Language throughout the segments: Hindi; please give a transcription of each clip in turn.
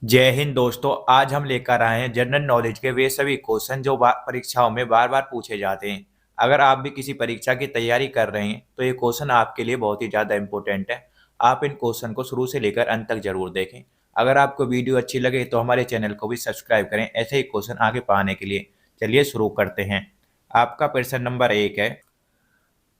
जय हिंद दोस्तों। आज हम लेकर आए हैं जनरल नॉलेज के वे सभी क्वेश्चन जो परीक्षाओं में बार बार पूछे जाते हैं। अगर आप भी किसी परीक्षा की तैयारी कर रहे हैं तो ये क्वेश्चन आपके लिए बहुत ही ज़्यादा इंपॉर्टेंट है। आप इन क्वेश्चन को शुरू से लेकर अंत तक जरूर देखें। अगर आपको वीडियो अच्छी लगे तो हमारे चैनल को भी सब्सक्राइब करें ऐसे ही क्वेश्चन आगे पाने के लिए। चलिए शुरू करते हैं। आपका प्रश्न नंबर एक है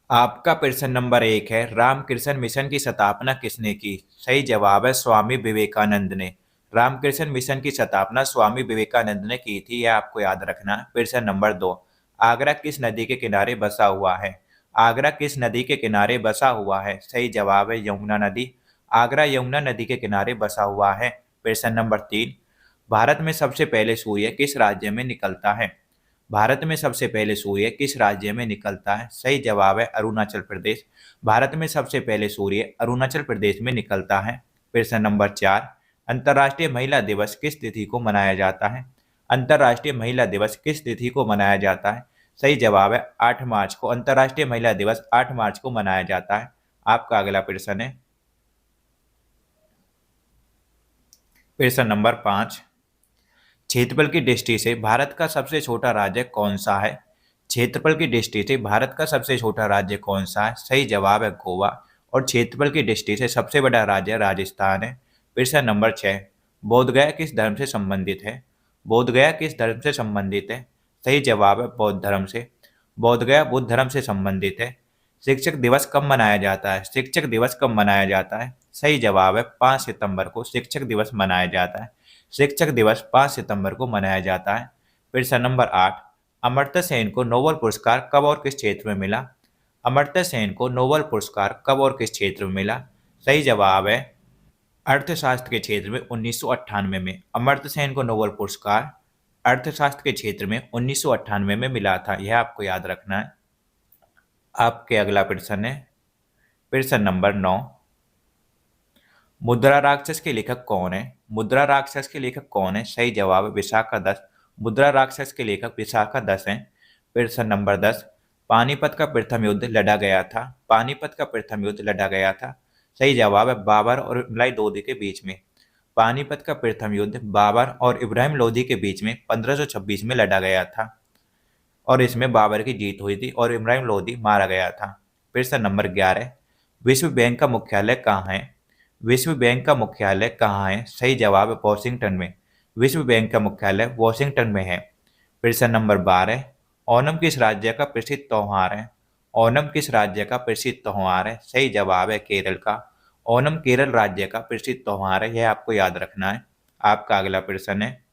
आपका प्रश्न नंबर एक है, रामकृष्ण मिशन की स्थापना किसने की? सही जवाब है स्वामी विवेकानंद ने। रामकृष्ण मिशन की स्थापना स्वामी विवेकानंद ने की थी, यह आपको याद रखना है। प्रश्न नंबर दो, आगरा किस नदी के किनारे बसा हुआ है? आगरा किस नदी के किनारे बसा हुआ है? सही जवाब है यमुना नदी। आगरा यमुना नदी के किनारे बसा हुआ है। प्रश्न नंबर तीन, भारत में सबसे पहले सूर्य किस राज्य में निकलता है? भारत में सबसे पहले सूर्य किस राज्य में निकलता है? सही जवाब है अरुणाचल प्रदेश। भारत में सबसे पहले सूर्य अरुणाचल प्रदेश में निकलता है। प्रश्न नंबर चार, अंतर्राष्ट्रीय महिला दिवस किस तिथि को मनाया जाता है? अंतर्राष्ट्रीय महिला दिवस किस तिथि को मनाया जाता है? सही जवाब है 8 मार्च को। अंतर्राष्ट्रीय महिला दिवस 8 मार्च को मनाया जाता है। आपका अगला प्रश्न है प्रश्न नंबर पाँच, क्षेत्रफल की दृष्टि से भारत का सबसे छोटा राज्य कौन सा है? क्षेत्रफल की दृष्टि से भारत का सबसे छोटा राज्य कौन सा है? सही जवाब है गोवा। और क्षेत्रफल की दृष्टि से सबसे बड़ा राज्य राजस्थान है। प्रश्न नंबर छः, बोधगया किस धर्म से संबंधित है? बोधगया किस धर्म से संबंधित है? सही जवाब है बौद्ध धर्म से। बोधगया बुद्ध धर्म से संबंधित है। शिक्षक दिवस कब मनाया जाता है? शिक्षक दिवस कब मनाया जाता है? सही जवाब है 5 सितंबर को शिक्षक दिवस मनाया जाता है। शिक्षक दिवस 5 सितंबर को मनाया जाता है। प्रश्न नंबर आठ, अमर्त्य सेन को नोबेल पुरस्कार कब और किस क्षेत्र में मिला? अमर्त्य सेन को नोबेल पुरस्कार कब और किस क्षेत्र में मिला? सही जवाब है अर्थशास्त्र के क्षेत्र में 1998 में। अमर्त्य सेन को नोबेल पुरस्कार अर्थशास्त्र के क्षेत्र में 1998 में मिला था, यह आपको याद रखना है। आपके अगला प्रश्न है प्रश्न नंबर नौ, मुद्रा राक्षस के लेखक कौन है? मुद्रा राक्षस के लेखक कौन है? सही जवाब है विशाखा दत्त। मुद्रा राक्षस के लेखक विशाखा दत्त हैं। प्रश्न नंबर 10, पानीपत का प्रथम युद्ध लड़ा गया था। पानीपत का प्रथम युद्ध लड़ा गया था। सही जवाब है बाबर और इब्राहिम लोधी के बीच में। पानीपत का प्रथम युद्ध बाबर और इब्राहिम लोधी के बीच में 1526 में लड़ा गया था और इसमें बाबर की जीत हुई थी और इब्राहिम लोधी मारा गया था। प्रश्न नंबर 11, विश्व बैंक का मुख्यालय कहाँ है? विश्व बैंक का मुख्यालय कहाँ है? सही जवाब है वॉशिंगटन में। विश्व बैंक का मुख्यालय वॉशिंगटन में है। प्रश्न नंबर 12, ओणम किस राज्य का प्रसिद्ध त्योहार है? ओणम किस राज्य का प्रसिद्ध त्योहार है? सही जवाब है केरल का। ओणम केरल राज्य का प्रसिद्ध त्योहार है, यह आपको याद रखना है। आपका अगला प्रश्न है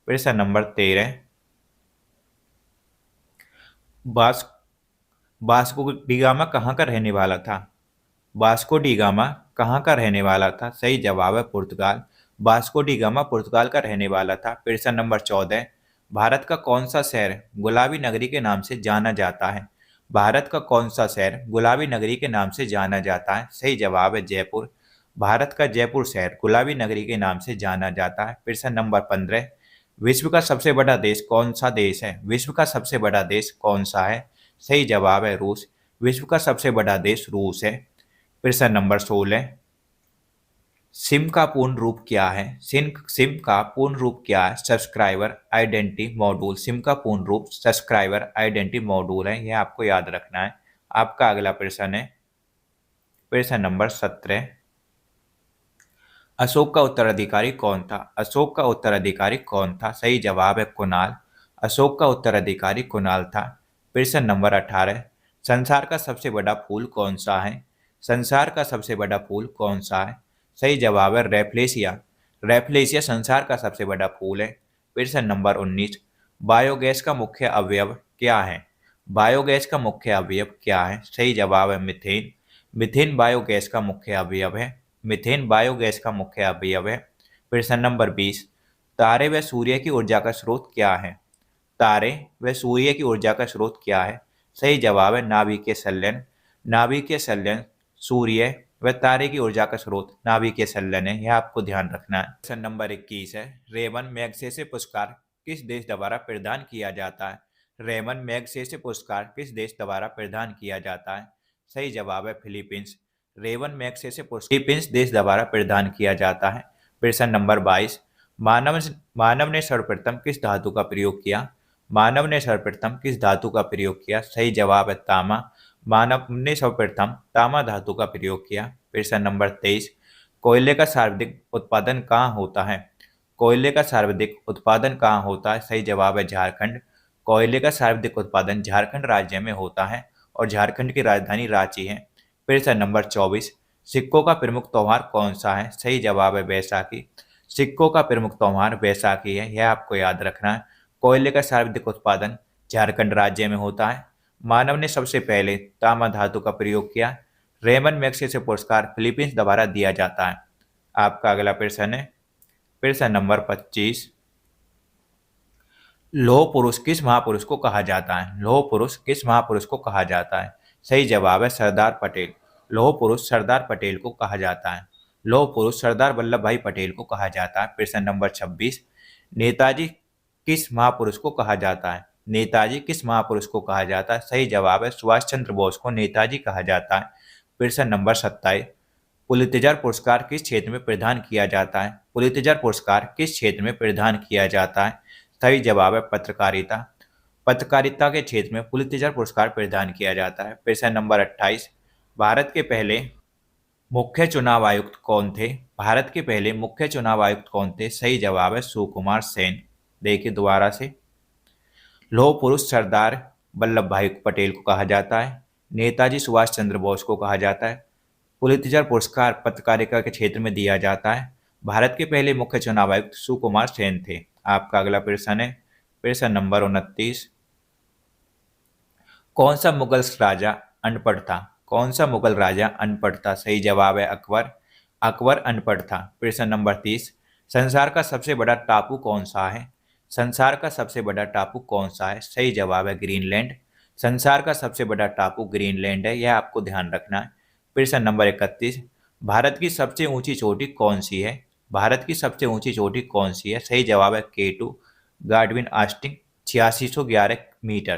प्रश्न नंबर 13, बास वास्को डी गामा कहाँ का रहने वाला था? वास्को डी गामा कहाँ का रहने वाला था? सही जवाब है पुर्तगाल। वास्को डी गामा पुर्तगाल का रहने वाला था। प्रश्न नंबर 14, भारत का कौन सा शहर गुलाबी नगरी के नाम से जाना जाता है? भारत का कौन सा शहर गुलाबी नगरी के नाम से जाना जाता है? सही जवाब है जयपुर। भारत का जयपुर शहर गुलाबी नगरी के नाम से जाना जाता है। प्रश्न नंबर 15, विश्व का सबसे बड़ा देश कौन सा देश है? विश्व का सबसे बड़ा देश कौन सा है? सही जवाब है रूस। विश्व का सबसे बड़ा देश रूस है। प्रश्न नंबर 16, सिम का पूर्ण रूप क्या है? सिम का पूर्ण रूप क्या है? Subscriber identity module. सिम का पूर्ण रूप सब्सक्राइबर आइडेंटिटी मॉड्यूल है, यह आपको याद रखना है। आपका अगला प्रश्न है प्रश्न नंबर 17, अशोक का उत्तराधिकारी कौन था? अशोक का उत्तराधिकारी कौन था? सही जवाब है कुणाल। अशोक का उत्तराधिकारी कुणाल था। प्रश्न नंबर 18, संसार का सबसे बड़ा फूल कौन सा है? संसार का सबसे बड़ा फूल कौन सा है? सही जवाब है रेफ्लेशिया। रेफ्लेशिया संसार का सबसे बड़ा फूल है। प्रश्न नंबर 19, बायोगैस का मुख्य अवयव क्या है? बायोगैस का मुख्य अवयव क्या है? सही जवाब है मीथेन। मीथेन बायोगैस का मुख्य अवयव है। मीथेन बायोगैस का मुख्य अवयव है। प्रश्न नंबर 20, तारे व सूर्य की ऊर्जा का स्रोत क्या है? तारे व सूर्य की ऊर्जा का स्रोत क्या है? सही जवाब है नाभिकीय संलयन। नाभिकीय संलयन सूर्य व तारे की ऊर्जा का स्रोत नाभिकीय संलयन है, यह आपको ध्यान रखना है। प्रश्न नंबर 21 है, रेमन मैगसेसे पुरस्कार किस देश द्वारा प्रदान किया जाता है? रेमन मैगसेसे पुरस्कार किस देश द्वारा प्रदान किया जाता है? सही जवाब है फिलीपींस। रेवन मैगसेसे पुरस्कार फिलीपींस देश द्वारा प्रदान किया जाता है। प्रश्न नंबर 22, मानव मानव ने सर्वप्रथम किस धातु का प्रयोग किया? मानव ने सर्वप्रथम किस धातु का प्रयोग किया? सही जवाब है तामा। मानव ने सर्वप्रथम तामा धातु का प्रयोग किया। प्रश्न नंबर 23, कोयले का सर्वाधिक उत्पादन कहाँ होता है? कोयले का सर्वाधिक उत्पादन कहाँ होता है? सही जवाब है झारखंड। कोयले का सर्वाधिक उत्पादन झारखंड राज्य में होता है और झारखंड की राजधानी रांची है। प्रश्न नंबर 24, सिक्कों का प्रमुख त्योहार कौन सा है? सही जवाब है बैसाखी। सिक्कों का प्रमुख त्योहार बैसाखी है, यह आपको याद रखना है। कोयले का सर्वाधिक उत्पादन झारखंड राज्य में होता है। मानव ने सबसे पहले तामा धातु का प्रयोग किया। रेमन मैग्सेसे पुरस्कार फिलीपींस द्वारा दिया जाता है। आपका अगला प्रश्न है प्रश्न नंबर 25, लौह पुरुष किस महापुरुष को कहा जाता है? लौह पुरुष किस महापुरुष को कहा जाता है? सही जवाब है सरदार पटेल। लौह पुरुष सरदार पटेल को कहा जाता है। लौह पुरुष सरदार वल्लभ भाई पटेल को कहा जाता है। प्रश्न नंबर 26, नेताजी किस महापुरुष को कहा जाता है? नेताजी किस महापुरुष को कहा जाता है? सही जवाब है सुभाष चंद्र बोस को नेताजी कहा जाता है। प्रश्न नंबर 27, पुलित्जर पुरस्कार किस क्षेत्र में प्रदान किया जाता है? पुलित्जर पुरस्कार किस क्षेत्र में प्रदान किया जाता है? सही जवाब है पत्रकारिता। पत्रकारिता के क्षेत्र में पुलित्जर पुरस्कार प्रदान किया जाता है। प्रश्न नंबर 28, भारत के पहले मुख्य चुनाव आयुक्त कौन थे? भारत के पहले मुख्य चुनाव आयुक्त कौन थे? सही जवाब है सुकुमार सेन। देखिए दोबारा से, लौह पुरुष सरदार वल्लभ भाई पटेल को कहा जाता है। नेताजी सुभाष चंद्र बोस को कहा जाता है। पुलित्जर पुरस्कार पत्रकारिता के क्षेत्र में दिया जाता है। भारत के पहले मुख्य चुनाव आयुक्त सुकुमार सेन थे। आपका अगला प्रश्न है प्रश्न नंबर 29, कौन सा मुगल राजा अनपढ़ था? कौन सा मुगल राजा अनपढ़ था? सही जवाब है अकबर। अकबर अनपढ़ था। प्रश्न नंबर 30, संसार का सबसे बड़ा टापू कौन सा है? संसार का सबसे बड़ा टापू कौन सा है? सही जवाब है ग्रीनलैंड। संसार का सबसे बड़ा टापू ग्रीनलैंड है, यह आपको ध्यान रखना है। प्रश्न नंबर 31, भारत की सबसे ऊंची चोटी कौन सी है? भारत की सबसे ऊंची चोटी कौन सी है? सही जवाब है K2 गार्डविन आस्टिन 8611 मीटर।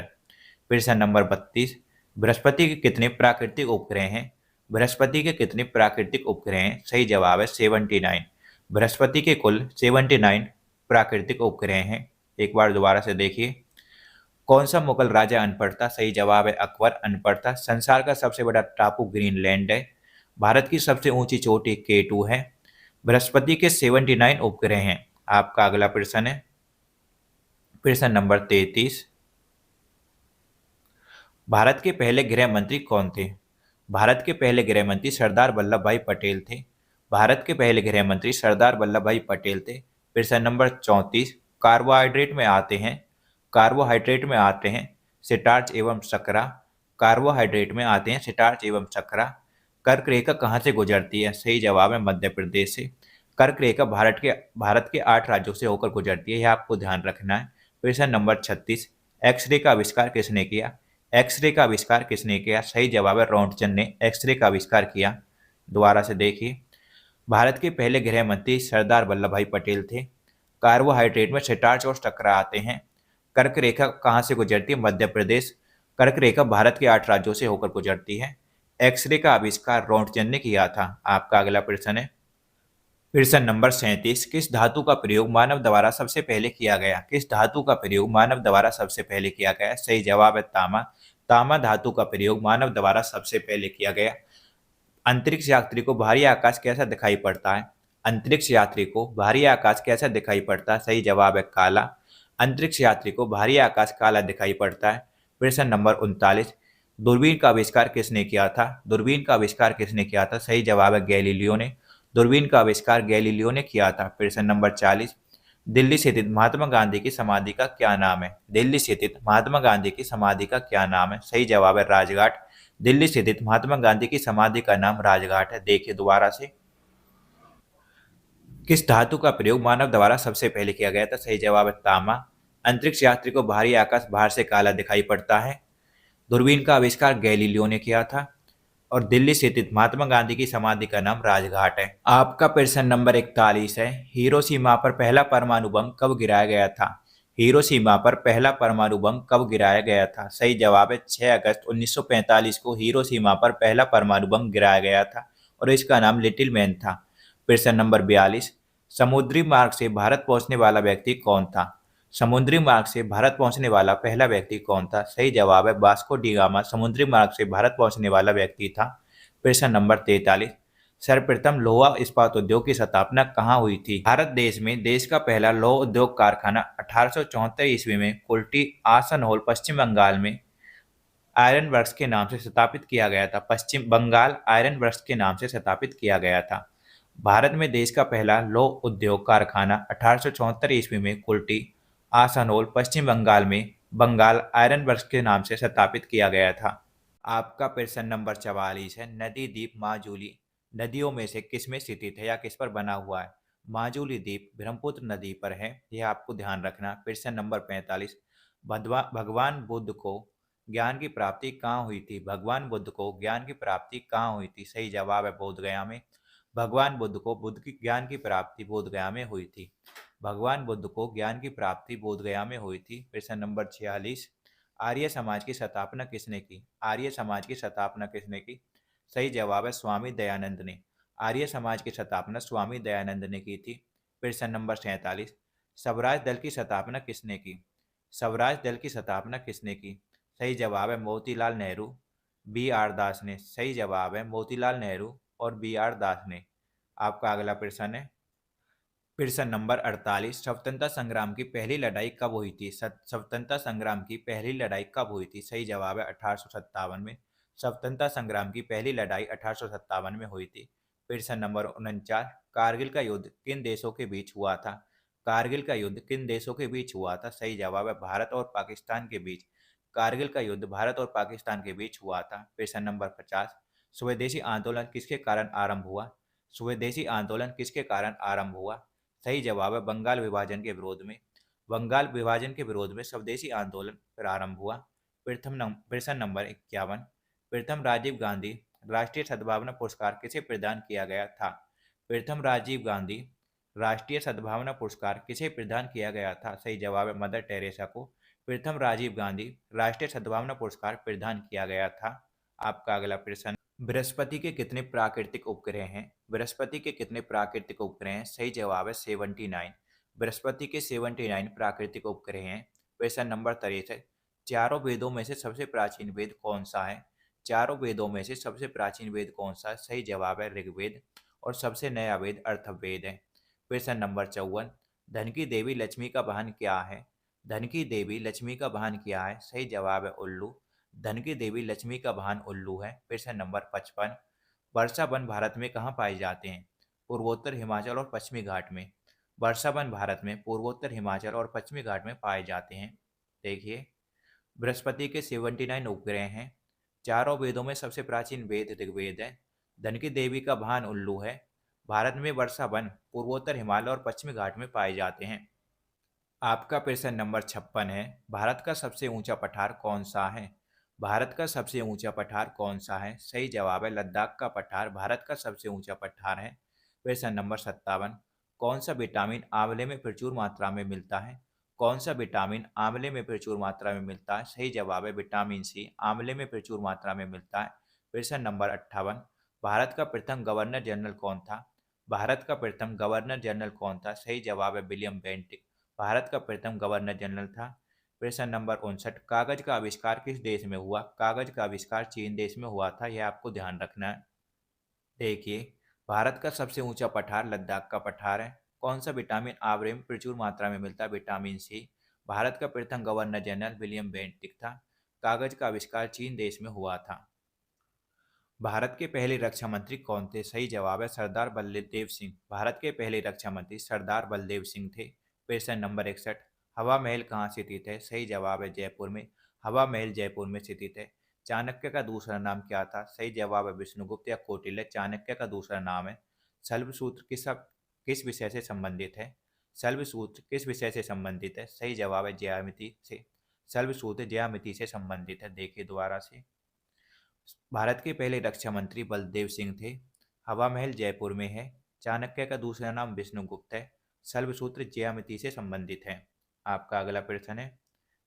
प्रश्न नंबर 32, बृहस्पति के कितने प्राकृतिक उपग्रह हैं? बृहस्पति के कितने प्राकृतिक उपग्रह हैं? सही जवाब है 79। बृहस्पति के कुल 79 प्राकृतिक उपग्रह हैं। एक बार दोबारा से देखिए, कौन सा मुगल राजा अनपढ़ था? सही जवाब है अकबर अनपढ़ था। संसार का सबसे बड़ा टापू ग्रीनलैंड है। भारत की सबसे ऊंची चोटी K2 है। बृहस्पति के 79 उपग्रह हैं। आपका अगला प्रश्न है प्रश्न नंबर 33, भारत के पहले गृह मंत्री कौन थे? भारत के पहले गृह मंत्री सरदार वल्लभ भाई पटेल थे। भारत के पहले गृह मंत्री सरदार वल्लभ भाई पटेल थे। प्रश्न नंबर 34, कार्बोहाइड्रेट में आते हैं कार्बोहाइड्रेट में आते हैं स्टार्च एवं शर्करा। कार्बोहाइड्रेट में आते हैं स्टार्च एवं शर्करा। कर्क रेखा कहाँ से गुजरती है? सही जवाब है मध्य प्रदेश से। कर्क रेखा भारत के 8 राज्यों से होकर गुजरती है, यह आपको ध्यान रखना है। प्रश्न नंबर 36, एक्सरे का आविष्कार किसने किया? एक्सरे का आविष्कार किसने किया? सही जवाब है रॉन्टजन ने एक्सरे का आविष्कार किया। दोबारा से देखिए, भारत के पहले गृह मंत्री सरदार वल्लभ भाई पटेल थे। कार्बोहाइड्रेट में स्टार्च और शर्करा आते हैं। कर्क रेखा कहाँ से गुजरती है? मध्य प्रदेश। कर्क रेखा भारत के 8 राज्यों से होकर गुजरती है। एक्सरे का आविष्कार रॉन्टजन ने किया था। आपका अगला प्रश्न है प्रश्न नंबर 37, किस धातु का प्रयोग मानव द्वारा सबसे पहले किया गया? किस धातु का प्रयोग मानव द्वारा सबसे पहले किया गया? सही जवाब है तामा। तामा धातु का प्रयोग मानव द्वारा सबसे पहले किया गया। अंतरिक्ष यात्री को बाहरी आकाश कैसा दिखाई पड़ता है? अंतरिक्ष यात्री को बाहरी आकाश कैसा दिखाई पड़ता है? सही जवाब है काला। अंतरिक्ष यात्री को बाहरी आकाश काला दिखाई पड़ता है। प्रश्न नंबर 39, दूरबीन का आविष्कार किसने किया था? दूरबीन का आविष्कार किसने किया था? सही जवाब है गैलीलियो ने। दूरबीन का आविष्कार गैलीलियो ने किया था। प्रश्न नंबर 40, दिल्ली स्थित महात्मा गांधी की समाधि का क्या नाम है? दिल्ली स्थित महात्मा गांधी की समाधि का क्या नाम है? सही जवाब है राजघाट। दिल्ली स्थित महात्मा गांधी की समाधि का नाम राजघाट है। देखिए दोबारा से, किस धातु का प्रयोग मानव द्वारा सबसे पहले किया गया था? सही जवाब है तांबा। अंतरिक्ष यात्री को बाहरी आकाश बाहर से काला दिखाई पड़ता है। दूरबीन का आविष्कार गैलीलियो ने किया था और दिल्ली स्थित महात्मा गांधी की समाधि का नाम राजघाट है। आपका प्रश्न नंबर 41 है, हिरोशिमा पर पहला परमाणु बम कब गिराया गया था? हिरोशिमा पर पहला परमाणु बम कब गिराया गया था? सही जवाब है 6 अगस्त 1945 को हिरोशिमा पर पहला परमाणु बम गिराया गया था और इसका नाम लिटिल मैन था। प्रश्न नंबर 42, समुद्री मार्ग से भारत पहुंचने वाला व्यक्ति कौन था? समुद्री मार्ग से भारत पहुंचने वाला पहला व्यक्ति कौन था? सही जवाब है वास्को डी गामा समुद्री मार्ग से भारत पहुंचने वाला व्यक्ति था। प्रश्न नंबर 43। सर्वप्रथम लोहा इस्पात उद्योग की स्थापना कहाँ हुई थी? भारत देश में देश का पहला लौह उद्योग कारखाना 1874 ईस्वी में कुल्टी आसनसोल पश्चिम बंगाल में आयरन वर्क्स के नाम से स्थापित किया गया था। पश्चिम बंगाल आयरन वर्क्स के नाम से स्थापित किया गया था। भारत में देश का पहला लौह उद्योग कारखाना 1874 ईस्वी में कुल्टी आसनसोल पश्चिम बंगाल में बंगाल आयरन वर्क्स के नाम से स्थापित किया गया था। आपका प्रश्न नंबर 44 है। नदी द्वीप माजुली नदियों में से किस में स्थित है या किस पर बना हुआ है? माजुली द्वीप ब्रह्मपुत्र नदी पर है, यह आपको ध्यान रखना। प्रश्न नंबर 45। भगवान बुद्ध को ज्ञान की प्राप्ति कहाँ हुई थी? भगवान बुद्ध को ज्ञान की प्राप्ति कहाँ हुई थी? सही जवाब है बोध गया में। भगवान बुद्ध को बुद्ध की ज्ञान की प्राप्ति बोध गया में हुई थी। भगवान बुद्ध को ज्ञान की प्राप्ति बोध गया में हुई थी। प्रश्न नंबर 46। आर्य समाज की स्थापना किसने की? आर्य समाज की स्थापना किसने की? सही जवाब है स्वामी दयानंद ने। आर्य समाज की स्थापना स्वामी दयानंद ने की थी। प्रश्न नंबर 47। स्वराज दल की स्थापना किसने की? स्वराज दल की स्थापना किसने की? सही जवाब है मोतीलाल नेहरू, बी आर दास ने। सही जवाब है मोतीलाल नेहरू और बी आर दास ने। आपका अगला प्रश्न है प्रश्न नंबर 48। स्वतंत्रता संग्राम की पहली लड़ाई कब हुई थी? स्वतंत्रता संग्राम की पहली लड़ाई कब हुई थी? सही जवाब है 1857 में। स्वतंत्रता संग्राम की पहली लड़ाई 1857 में हुई थी। प्रश्न नंबर 49। कारगिल का युद्ध किन देशों के बीच हुआ था? कारगिल का युद्ध किन देशों के बीच हुआ था? सही जवाब है भारत और पाकिस्तान के बीच। कारगिल का युद्ध भारत और पाकिस्तान के बीच हुआ था। प्रश्न नंबर 50। स्वदेशी आंदोलन किसके कारण आरंभ हुआ? स्वदेशी आंदोलन किसके कारण आरंभ हुआ? सही जवाब है बंगाल विभाजन के विरोध में। बंगाल विभाजन के विरोध में स्वदेशी आंदोलन प्रारंभ हुआ। प्रश्न नंबर 51। प्रथम राजीव गांधी राष्ट्रीय सद्भावना पुरस्कार किसे प्रदान किया गया था? प्रथम राजीव गांधी राष्ट्रीय सद्भावना पुरस्कार किसे प्रदान किया गया था? सही जवाब है मदर टेरेसा को प्रथम राजीव गांधी राष्ट्रीय सद्भावना पुरस्कार प्रदान किया गया था। आपका अगला प्रश्न। बृहस्पति के कितने प्राकृतिक उपग्रह हैं? बृहस्पति के कितने प्राकृतिक उपग्रह हैं? सही जवाब है 79। बृहस्पति के 79 प्राकृतिक उपग्रह हैं। प्रश्न नंबर 63। चारों वेदों में से सबसे प्राचीन वेद कौन सा है? चारों वेदों में से सबसे प्राचीन वेद कौन सा है? सही जवाब है ऋग्वेद और सबसे नया वेद अर्थवेद है। प्रश्न नंबर 54। धन की देवी लक्ष्मी का वाहन क्या है? धन की देवी लक्ष्मी का वाहन क्या है? सही जवाब है उल्लू। धन की देवी लक्ष्मी का वाहन उल्लू है। प्रश्न नंबर 55। वर्षा वन भारत में कहाँ पाए जाते हैं? पूर्वोत्तर हिमाचल और पश्चिमी घाट में। वर्षा वन भारत में पूर्वोत्तर हिमाचल और पश्चिमी घाट में पाए जाते हैं। देखिए बृहस्पति के 79 उपग्रह हैं। चारों वेदों में सबसे प्राचीन वेद ऋग्वेद है। धन की देवी का वाहन उल्लू है। भारत में वर्षा वन पूर्वोत्तर हिमालय और पश्चिमी घाट में पाए जाते हैं। आपका प्रश्न नंबर 56 है। भारत का सबसे ऊंचा पठार कौन सा है? भारत का सबसे ऊंचा पठार कौन सा है? सही जवाब है लद्दाख का पठार भारत का सबसे ऊंचा पठार है। प्रश्न नंबर 57। कौन सा विटामिन आंवले में प्रचुर मात्रा में मिलता है? कौन सा विटामिन आंवले में प्रचुर मात्रा में मिलता है? सही जवाब है विटामिन सी आंवले में प्रचुर मात्रा में मिलता है। प्रश्न नंबर 58। भारत का प्रथम गवर्नर जनरल कौन था? भारत का प्रथम गवर्नर जनरल कौन था? सही जवाब है विलियम बेंटिक भारत का प्रथम गवर्नर जनरल था। प्रश्न नंबर 59। कागज का आविष्कार किस देश में हुआ? कागज का आविष्कार चीन देश में हुआ था, यह आपको ध्यान रखना है। देखिए भारत का सबसे ऊंचा पठार लद्दाख का पठार है। कौन सा विटामिन आंवले में प्रचुर मात्रा में मिलता है? Vitamin C. भारत का प्रथम गवर्नर जनरल विलियम बेंटिक था। कागज का आविष्कार चीन देश में हुआ था। भारत के पहले रक्षा मंत्री कौन थे? सही जवाब है सरदार बलदेव सिंह। भारत के पहले रक्षा मंत्री सरदार बलदेव सिंह थे। प्रश्न नंबर 61। हवा महल कहाँ स्थित है? सही जवाब है जयपुर में। हवा महल जयपुर में स्थित है। चाणक्य का दूसरा नाम क्या था? सही जवाब है विष्णुगुप्त या कौटिल्य चाणक्य का दूसरा नाम है। शल्व सूत्र किस विषय से संबंधित है? शल्व सूत्र किस विषय से संबंधित है? सही जवाब है ज्यामिति से। शल्व सूत्र ज्यामिति से संबंधित है। देखिए दोबारा से। भारत के पहले रक्षा मंत्री बलदेव सिंह थे। हवा महल जयपुर में है। चाणक्य का दूसरा नाम विष्णुगुप्त है। शल्व सूत्र ज्यामिति से संबंधित है। आपका अगला प्रश्न है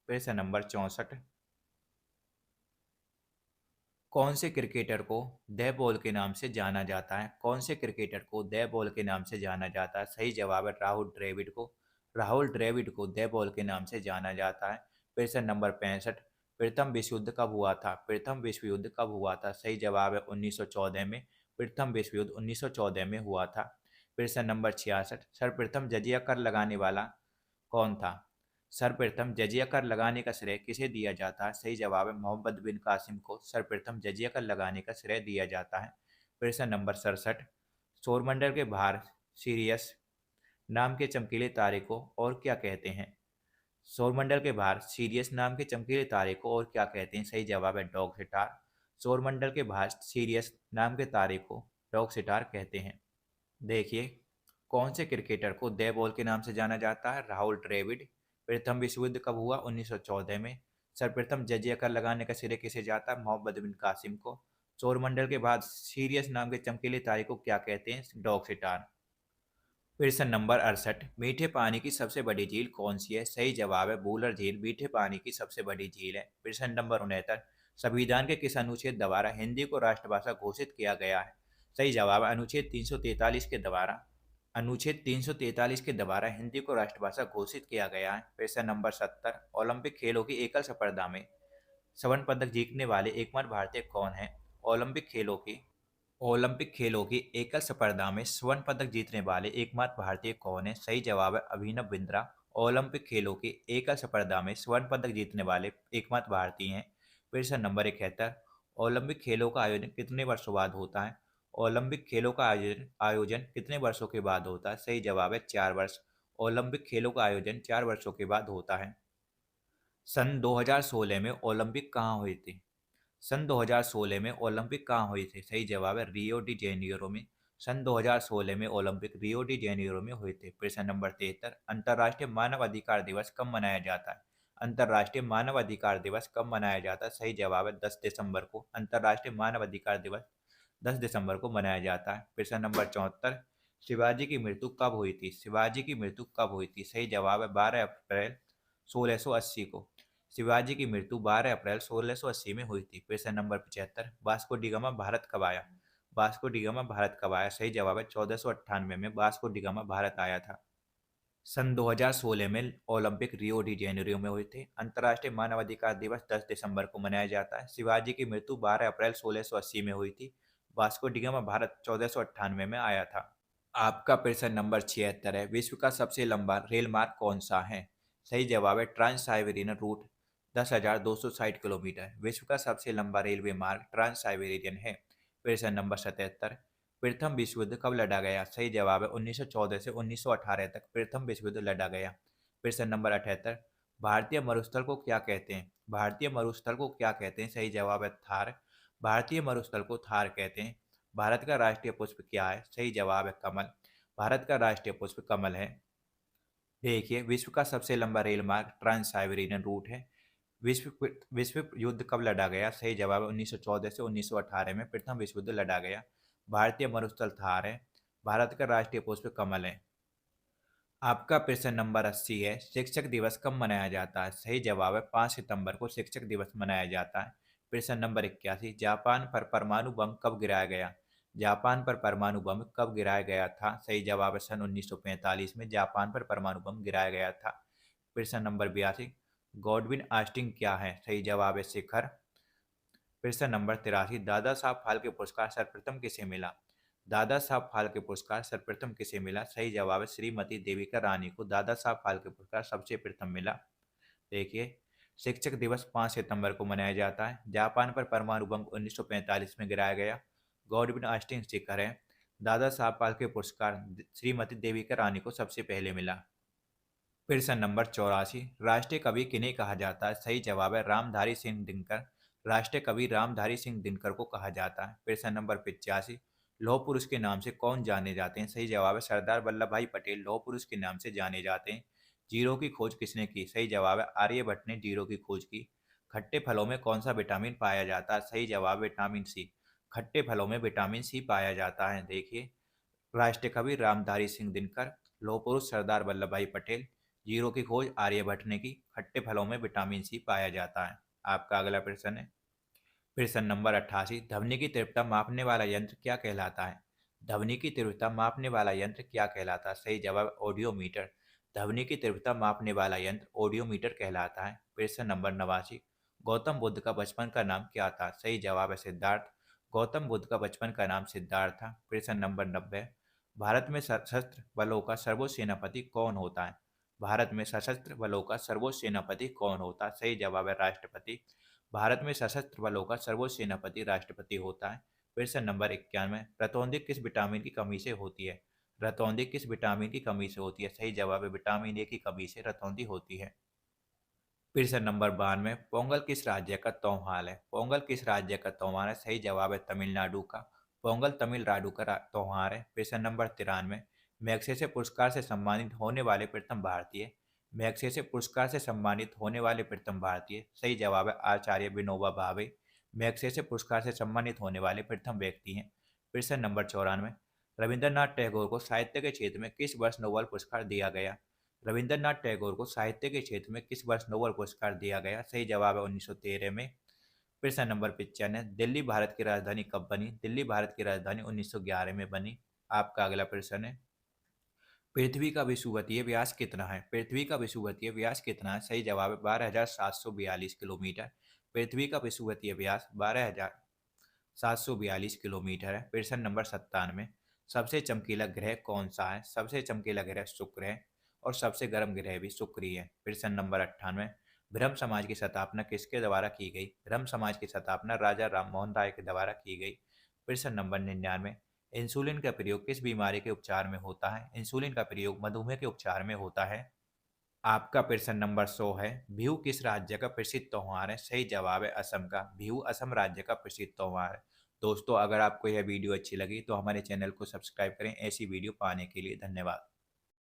प्रश्न नंबर 64। कौन से क्रिकेटर को द बॉल के नाम से जाना जाता है? कौन से क्रिकेटर को द बॉल के नाम से जाना जाता है? सही जवाब है राहुल द्रविड़ को। राहुल द्रविड़ को द बॉल के नाम से जाना जाता है। प्रश्न नंबर 65, प्रथम विश्व युद्ध कब हुआ था? प्रथम विश्व युद्ध कब हुआ था? सही जवाब है 1914 में। प्रथम विश्व युद्ध 1914 में हुआ था। प्रश्न नंबर 66, सर्वप्रथम जजिया कर लगाने वाला कौन था? सर्वप्रथम जजिया कर लगाने का श्रेय किसे दिया जाता है? सही जवाब है मोहम्मद बिन कासिम को सर्वप्रथम जजिया कर लगाने का श्रेय दिया जाता है। प्रश्न नंबर 67, सौरमंडल के बाहर सीरियस नाम के चमकीले तारे को और क्या कहते हैं? सौरमंडल के बाहर सीरियस नाम के चमकीले तारे को और क्या कहते हैं? सही जवाब है डॉग स्टार। सौरमंडल के बाहर सीरियस नाम के तारे को डॉग स्टार कहते हैं। देखिए, कौन से क्रिकेटर को द बॉल के नाम से जाना जाता है? राहुल द्रविड़। प्रथम विश्व युद्ध कब हुआ? 1914 में। सर्वप्रथम जजिया कर लगाने का श्रेय किसे जाता है? मोहम्मद बिन कासिम को। सौरमंडल के बाद सीरियस नाम के चमकीले तारे को क्या कहते हैं? Dog star. प्रश्न नंबर 68, मीठे पानी की सबसे बड़ी झील कौन सी है? सही जवाब है वूलर झील मीठे पानी की सबसे बड़ी झील है। प्रश्न नंबर 69, संविधान के किस अनुच्छेद द्वारा हिंदी को राष्ट्रभाषा घोषित किया गया है? सही जवाब है अनुच्छेद 343 के द्वारा। अनुच्छेद 343 के द्वारा हिंदी को राष्ट्रभाषा घोषित किया गया है। प्रश्न नंबर 70, ओलंपिक खेलों की एकल स्पर्धा में स्वर्ण पदक जीतने वाले एकमात्र भारतीय कौन है? ओलंपिक खेलों की एकल स्पर्धा में स्वर्ण पदक जीतने वाले एकमात्र भारतीय कौन है? सही जवाब है अभिनव बिंद्रा। ओलंपिक खेलों की एकल स्पर्धा में स्वर्ण पदक जीतने वाले एकमात्र भारतीय हैं। प्रश्न नंबर 71, ओलंपिक खेलों का आयोजन कितने वर्षों बाद होता है? ओलंपिक खेलों का आयोजन कितने वर्षों के बाद होता है? सही जवाब है 4 वर्ष। ओलंपिक खेलों का आयोजन 4 वर्षों के बाद होता है। सन 2016 में ओलंपिक कहाँ हुए थे? सन 2016 में ओलंपिक कहाँ हुए थे? सही जवाब है रियो डी जेनेरो में। सन 2016 में ओलंपिक रियो डी जेनेरो में हुए थे। प्रश्न नंबर 73, अंतर्राष्ट्रीय मानव अधिकार दिवस कब मनाया जाता है? अंतर्राष्ट्रीय मानव अधिकार दिवस कब मनाया जाता है? सही जवाब है 10 दिसंबर को। अंतर्राष्ट्रीय मानव अधिकार दिवस 10 दिसंबर को मनाया जाता है। प्रश्न नंबर 74, शिवाजी की मृत्यु कब हुई थी? शिवाजी की मृत्यु कब हुई थी? सही जवाब है 12 अप्रैल 1680 को। शिवाजी की मृत्यु 12 अप्रैल 1680 में हुई थी। प्रश्न number 75, Vasco D gamma Bharat कब आया? वास्को डी गामा भारत कब आया? सही जवाब है 1498 में वास्को डी गामा भारत आया था। सन 2016 में ओलंपिक रियो डी जेनेरियो में हुए थे। अंतर्राष्ट्रीय मानवाधिकार दिवस 10 दिसंबर को मनाया जाता है। शिवाजी की मृत्यु 12 अप्रैल 1680 में हुई थी। वास्को डी गामा भारत 1498 में आया था। आपका प्रश्न नंबर 76 है, विश्व का सबसे लंबा रेल मार्ग कौन सा है? सही जवाब है ट्रांस साइबेरियन रूट 10,260 किलोमीटर। विश्व का सबसे लंबा रेलवे मार्ग ट्रांस साइबेरियन है। प्रश्न नंबर 77, प्रथम विश्व युद्ध कब लड़ा गया? सही जवाब है 1914 से 1918 तक प्रथम विश्व युद्ध लड़ा गया। प्रश्न नंबर 78, भारतीय मरुस्थल को क्या कहते हैं? भारतीय मरुस्थल को क्या कहते हैं? सही जवाब है थार। भारतीय मरुस्थल को थार कहते हैं। भारत का राष्ट्रीय पुष्प क्या है? सही जवाब है कमल। भारत का राष्ट्रीय पुष्प कमल है। देखिए, विश्व का सबसे लंबा रेल मार्ग ट्रांस साइबेरियन रूट है। विश्व विश्व युद्ध कब लड़ा गया? सही जवाब है 1914 से 1918 में प्रथम विश्व युद्ध लड़ा गया। भारतीय मरुस्थल थार है। भारत का राष्ट्रीय पुष्प कमल है। आपका प्रश्न नंबर 80 है, शिक्षक दिवस कब मनाया जाता है? सही जवाब है 5 सितंबर को शिक्षक दिवस मनाया जाता है। प्रश्न नंबर 81, जापान पर परमाणु बम कब गिराया गया? जापान पर परमाणु बम कब गिराया गया था? सही जवाब है सन 1945 में जापान पर परमाणु बम गिराया गया था। प्रश्न नंबर 82, गॉडविन आस्टिन क्या है? सही जवाब है शिखर। प्रश्न नंबर 83, दादा साहब फाल्के पुरस्कार सर्वप्रथम किसे मिला? दादा साहब फाल्के पुरस्कार सर्वप्रथम किसे मिला? सही जवाब है श्रीमती देविका रानी को दादा साहब फाल्के पुरस्कार सबसे प्रथम मिला। देखिए, शिक्षक दिवस 5 सितंबर को मनाया जाता है। जापान पर परमाणु बम 1945 में गिराया गया। गॉडविन आस्टिन शिखर है। दादा साहब फाल्के पुरस्कार श्रीमती देविका रानी को सबसे पहले मिला। प्रश्न नंबर 84, राष्ट्रीय कवि किन्हें कहा जाता है? सही जवाब है रामधारी सिंह दिनकर। राष्ट्रीय कवि रामधारी सिंह दिनकर को कहा जाता है। प्रश्न नंबर 85, लौह पुरुष के नाम से कौन जाने जाते हैं? सही जवाब है सरदार वल्लभ भाई पटेल लौह पुरुष के नाम से जाने जाते हैं। जीरो की खोज किसने की? सही जवाब है आर्यभट्ट ने जीरो की खोज की। खट्टे फलों में कौन सा विटामिन पाया जाता है? सही जवाब विटामिन सी। खट्टे फलों में विटामिन सी पाया जाता है। देखिए, राष्ट्रीय कवि रामधारी सिंह दिनकर, लौह पुरुष सरदार वल्लभ भाई पटेल, जीरो की खोज आर्यभट्ट ने की, खट्टे फलों में विटामिन सी पाया जाता है। आपका अगला प्रश्न है, प्रश्न नंबर 88, ध्वनि की तीव्रता मापने वाला यंत्र क्या कहलाता है? ध्वनि की तीव्रता मापने वाला यंत्र क्या कहलाता है? सही जवाब ऑडियोमीटर। ध्वनि की तीव्रता मापने वाला यंत्र ऑडियोमीटर कहलाता है। प्रश्न नंबर 89, गौतम बुद्ध का बचपन का नाम क्या था? सही जवाब है सिद्धार्थ। गौतम बुद्ध का बचपन का नाम सिद्धार्थ था। प्रश्न नंबर 90, भारत में सशस्त्र बलों का सर्वोच्च सेनापति कौन होता है? भारत में सशस्त्र बलों का सर्वोच्च सेनापति कौन होता है? सही जवाब है राष्ट्रपति। भारत में सशस्त्र बलों का सर्वोच्च सेनापति राष्ट्रपति होता है। प्रश्न नंबर 91, रतौंधी किस विटामिन की कमी से होती है? रतौंधी किस विटामिन की कमी से होती है? सही जवाब है विटामिन ए की कमी से रतौंधी होती है। प्रश्न नंबर 92, पोंगल किस राज्य का त्योहार है? पोंगल किस राज्य का त्योहार है? सही जवाब है तमिलनाडु का। पोंगल तमिलनाडु का त्योहार है। प्रश्न नंबर 93, मैग्सेसे पुरस्कार से सम्मानित होने वाले प्रथम भारतीय। मैग्सेसे पुरस्कार से सम्मानित होने वाले प्रथम भारतीय। सही जवाब है आचार्य विनोबा भावे। मैग्सेसे पुरस्कार से सम्मानित होने वाले प्रथम व्यक्ति हैं। प्रश्न नंबर 94, रविंद्रनाथ टैगोर को साहित्य के क्षेत्र में किस वर्ष नोबेल पुरस्कार दिया गया? रविंद्रनाथ टैगोर को साहित्य के क्षेत्र में किस वर्ष नोबेल पुरस्कार दिया गया? सही जवाब है 1913 में। प्रश्न नंबर 95, दिल्ली भारत की राजधानी कब बनी? दिल्ली भारत की राजधानी 1911 में बनी। आपका अगला प्रश्न है, पृथ्वी का विषुवतीय व्यास कितना है? पृथ्वी का विषुवतीय व्यास कितना है? सही जवाब है 12,742 किलोमीटर। पृथ्वी का विषुवतीय व्यास 12,742 किलोमीटर है। प्रश्न नंबर 97, सबसे चमकीला ग्रह कौन सा है? सबसे चमकीला ग्रह शुक्र है और सबसे गर्म ग्रह भी शुक्र ही है। प्रश्न नंबर 98, ब्रह्म समाज की स्थापना किसके द्वारा की गई? ब्रह्म समाज की स्थापना राजा राम मोहन राय के द्वारा की गई। प्रश्न नंबर 99, इंसुलिन का प्रयोग किस बीमारी के उपचार में होता है? इंसुलिन का प्रयोग मधुमेह के उपचार में होता है। आपका प्रश्न नंबर 100 है, बिहू किस राज्य का प्रसिद्ध त्योहार है? सही जवाब है असम का। बिहू असम राज्य का प्रसिद्ध त्योहार है। दोस्तों, अगर आपको यह वीडियो अच्छी लगी तो हमारे चैनल को सब्सक्राइब करें ऐसी वीडियो पाने के लिए। धन्यवाद।